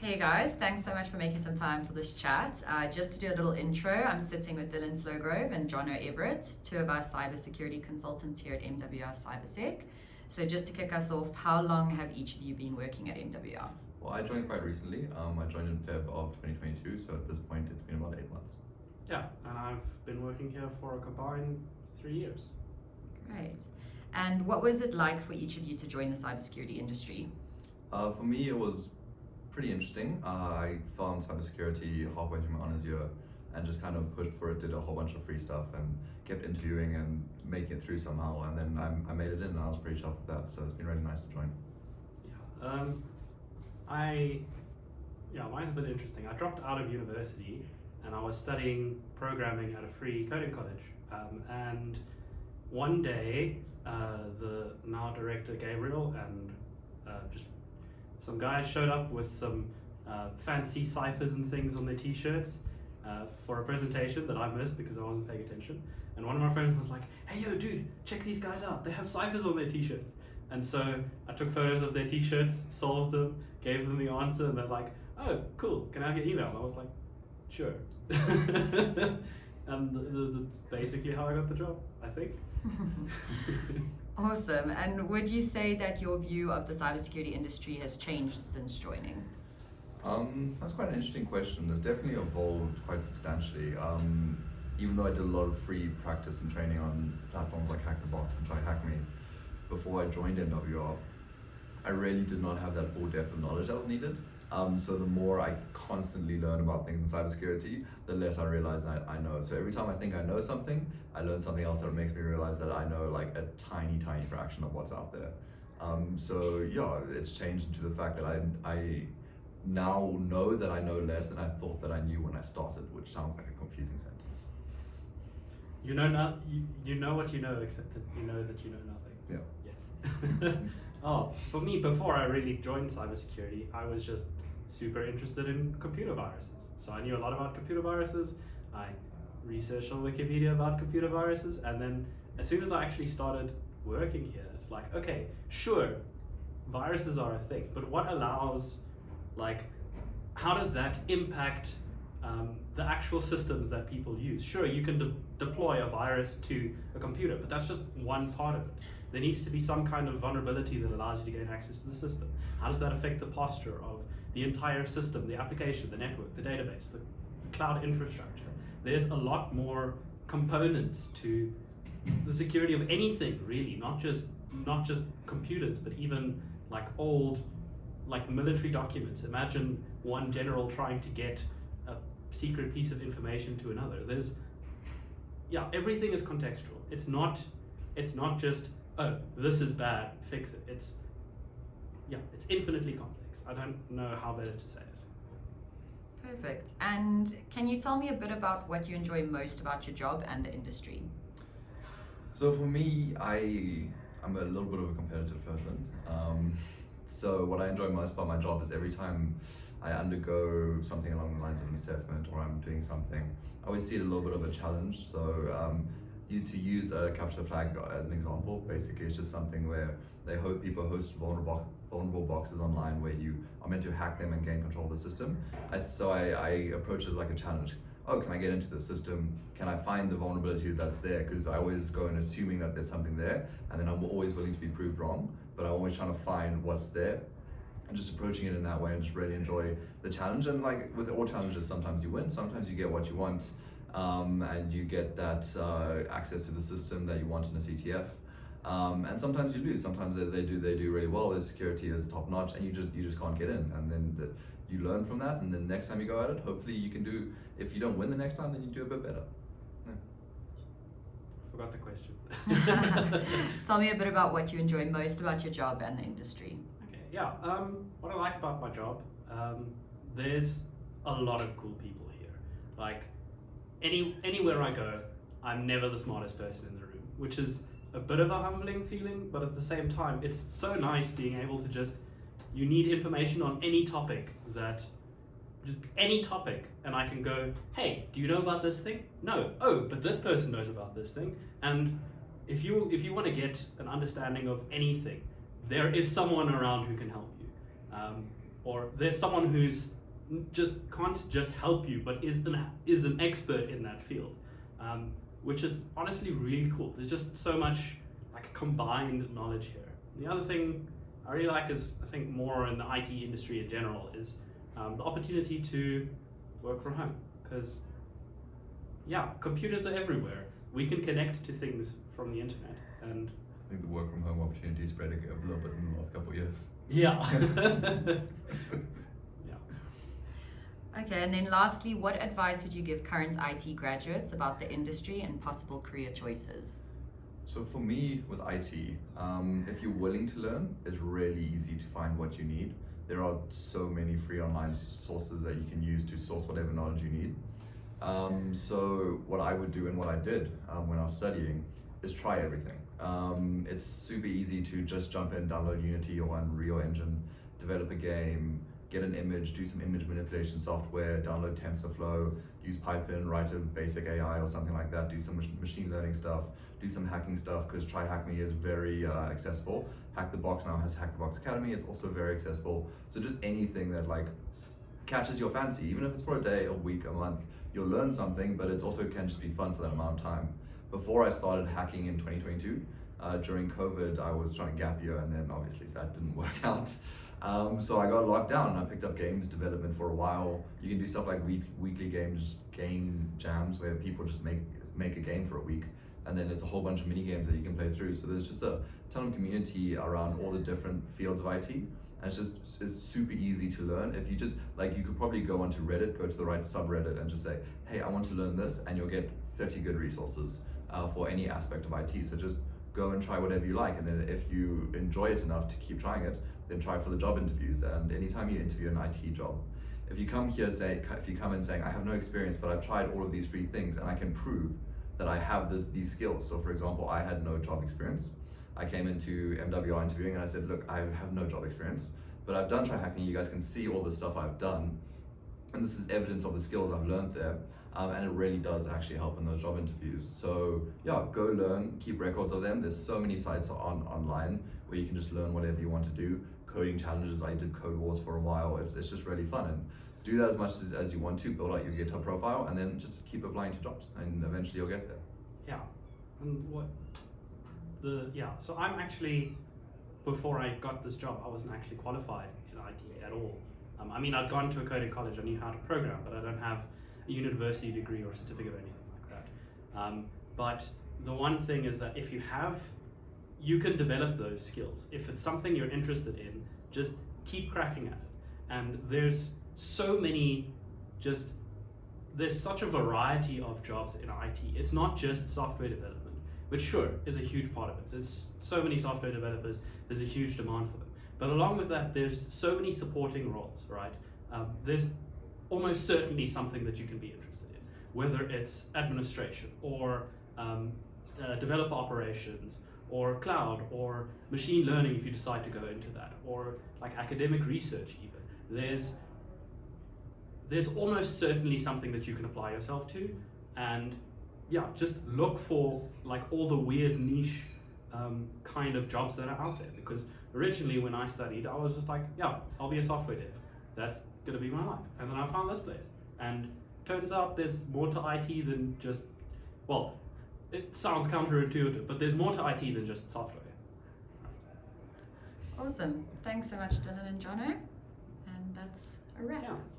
Hey guys, thanks so much for making some time for this chat. Just to do a little intro, I'm sitting with Dylan Slowgrove and Jono Everett, two of our cybersecurity consultants here at MWR CyberSec. So just to kick us off, how long have each of you been working at MWR? Well, I joined quite recently. I joined in Feb of 2022, so at this point it's been about 8 months. Yeah, and I've been working here for a combined 3 years. Great. And what was it like for each of you to join the cybersecurity industry? For me, it was pretty interesting. I found cybersecurity halfway through my honors year and just kind of pushed for it, did a whole bunch of free stuff and kept interviewing and making it through somehow. And then I made it in and I was pretty chuffed with that. So it's been really nice to join. Yeah, mine's been interesting. I dropped out of university and I was studying programming at a free coding college. And one day, the now director Gabriel and just some guys showed up with some fancy ciphers and things on their t-shirts for a presentation that I missed because I wasn't paying attention. And one of my friends was like, "Hey yo dude, check these guys out, they have ciphers on their t-shirts." And so I took photos of their t-shirts, solved them, gave them the answer, and they're like, "Oh cool, can I have your email?" And I was like, "Sure." And basically how I got the job, I think. Awesome. And would you say that your view of the cybersecurity industry has changed since joining? That's quite an interesting question. It's definitely evolved quite substantially. Even though I did a lot of free practice and training on platforms like Hack the Box and Try Hack Me, before I joined MWR, I really did not have that full depth of knowledge that was needed. So the more I constantly learn about things in cybersecurity, the less I realize that I know. So every time I think I know something, I learn something else that makes me realize that I know like a tiny fraction of what's out there. So yeah, it's changed into the fact that I now know that I know less than I thought that I knew when I started, which sounds like a confusing sentence. You know what you know, except that you know nothing. Yeah. Yes. Oh, for me, before I really joined cybersecurity, I was just super interested in computer viruses. So I knew a lot about computer viruses. I researched on Wikipedia about computer viruses, and then as soon as I actually started working here, it's like, okay, sure, viruses are a thing, but what allows, like, how does that impact the actual systems that people use? Sure, you can deploy a virus to a computer, but that's just one part of it. There needs to be some kind of vulnerability that allows you to gain access to the system. How does that affect the posture of the entire system, the application, the network, the database, the cloud infrastructure? There's a lot more components to the security of anything, really, not just computers, but even like old, like military documents. Imagine one general trying to get a secret piece of information to another. Everything is contextual. It's not just, oh, this is bad, fix it. It's infinitely complex. I don't know how better to say it. Perfect. And can you tell me a bit about what you enjoy most about your job and the industry? So for me, I'm a little bit of a competitive person. So what I enjoy most about my job is every time I undergo something along the lines of an assessment or I'm doing something, I always see it a little bit of a challenge. So to use a capture the flag as an example, basically it's just something where people host vulnerable boxes online where you are meant to hack them and gain control of the system. So I approach it as like a challenge. Oh, can I get into the system? Can I find the vulnerability that's there? Because I always go in assuming that there's something there, and then I'm always willing to be proved wrong, but I'm always trying to find what's there and just approaching it in that way and just really enjoy the challenge. And like with all challenges, sometimes you win, sometimes you get what you want, and you get that access to the system that you want in a CTF. And sometimes you lose. Sometimes they do really well. Their security is top notch, and you just can't get in. And then you learn from that. And then next time you go at it, hopefully you can do. If you don't win the next time, then you do a bit better. Yeah. Forgot the question. Tell me a bit about what you enjoy most about your job and the industry. Okay. Yeah. What I like about my job, there's a lot of cool people here. Like anywhere I go, I'm never the smartest person in the room, which is a bit of a humbling feeling, but at the same time, it's so nice being able to you need information on any topic and I can go, hey, do you know about this thing? No. Oh, but this person knows about this thing. And if you want to get an understanding of anything, there is someone around who can help you. or there's someone who's can't just help you, but is an expert in that field, which is honestly really cool. There's just so much like combined knowledge here. The other thing I really like is, I think more in the IT industry in general, is the opportunity to work from home, because yeah, computers are everywhere. We can connect to things from the internet, and I think the work from home opportunity spread a little bit in the last couple of years. yeah. Okay, and then lastly, what advice would you give current IT graduates about the industry and possible career choices? So for me, with IT, if you're willing to learn, it's really easy to find what you need. There are so many free online sources that you can use to source whatever knowledge you need. So what I would do and what I did when I was studying is try everything. It's super easy to just jump in, download Unity or Unreal Engine, develop a game, get an image, do some image manipulation software, download TensorFlow, use Python, write a basic AI or something like that, do some machine learning stuff, do some hacking stuff, because Try Hack Me is very accessible. Hack the Box now has Hack the Box Academy, it's also very accessible. So just anything that like catches your fancy, even if it's for a day, a week, a month, you'll learn something, but it also can just be fun for that amount of time. Before I started hacking in 2022, during COVID, I was trying to gap year, and then obviously that didn't work out. So I got locked down and I picked up games development for a while. You can do stuff like weekly game jams where people just make a game for a week, and then there's a whole bunch of mini games that you can play through. So there's just a ton of community around all the different fields of IT, and it's super easy to learn. If you just like, you could probably go onto Reddit, go to the right subreddit and just say, hey, I want to learn this, and you'll get 30 good resources for any aspect of IT. So just go and try whatever you like, and then if you enjoy it enough to keep trying it, then try for the job interviews. And anytime you interview an IT job, if you come in saying, I have no experience, but I've tried all of these free things and I can prove that I have these skills. So for example, I had no job experience. I came into MWR interviewing and I said, look, I have no job experience, but I've done Try Hack Me. You guys can see all the stuff I've done, and this is evidence of the skills I've learned there. And it really does actually help in those job interviews. So yeah, go learn, keep records of them. There's so many sites online where you can just learn whatever you want to do. Coding challenges, I did Code Wars for a while. It's just really fun, and do that as much as you want to, build out your GitHub profile, and then just keep applying to jobs, and eventually you'll get there. Yeah, and so I'm actually, before I got this job, I wasn't actually qualified in IT at all. I mean, I'd gone to a coding college, I knew how to program, but I don't have a university degree or a certificate or anything like that. But the one thing is that if you can develop those skills. If it's something you're interested in, just keep cracking at it. And there's such a variety of jobs in IT. It's not just software development, which sure is a huge part of it. There's so many software developers, there's a huge demand for them. But along with that, there's so many supporting roles, right? There's almost certainly something that you can be interested in, whether it's administration or developer operations, or cloud, or machine learning if you decide to go into that, or like academic research even. There's almost certainly something that you can apply yourself to, and yeah, just look for like all the weird niche kind of jobs that are out there. Because originally when I studied, I was just like, yeah, I'll be a software dev. That's gonna be my life. And then I found this place, and turns out there's more to IT than just, well, it sounds counterintuitive, but there's more to IT than just software. Awesome. Thanks so much, Dylan and Jono. And that's a wrap. Yeah.